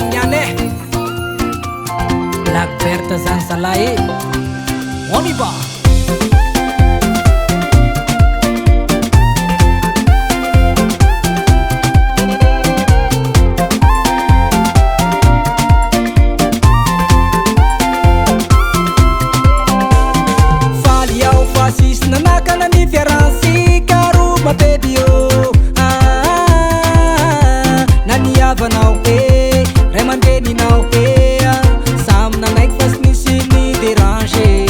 Nyane Black Berta Zansalai Oniba Fali ao fascista nanakana ni fiaransi karuma bedio Naniavanao Remandeninao Sam nanaik fas nisy ni déranger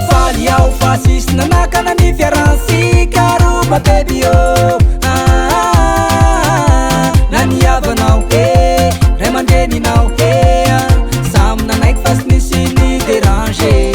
Faly ao fasciste nanakana ny fiaransi karoba bebio Naniavanao Remandeninao Sam nanaik fas nisy ni déranger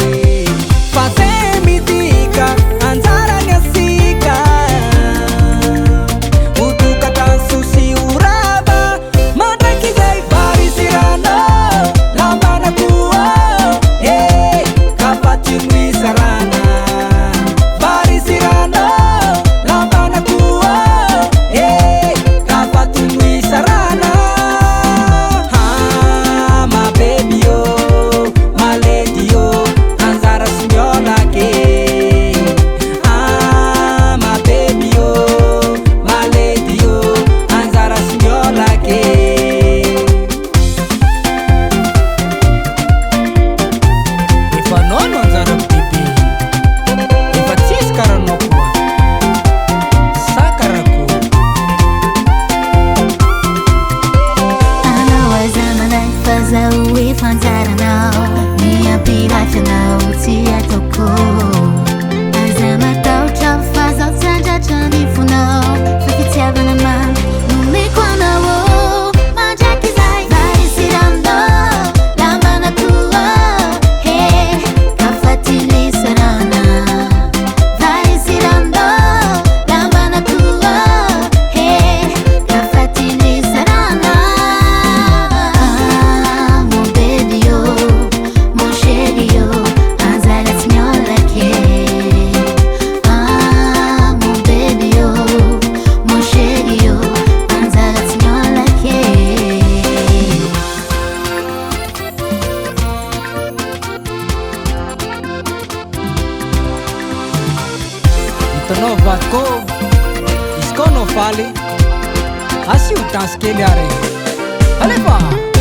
Tanao vatiko izy koa anao faly asio danse kely ary alefa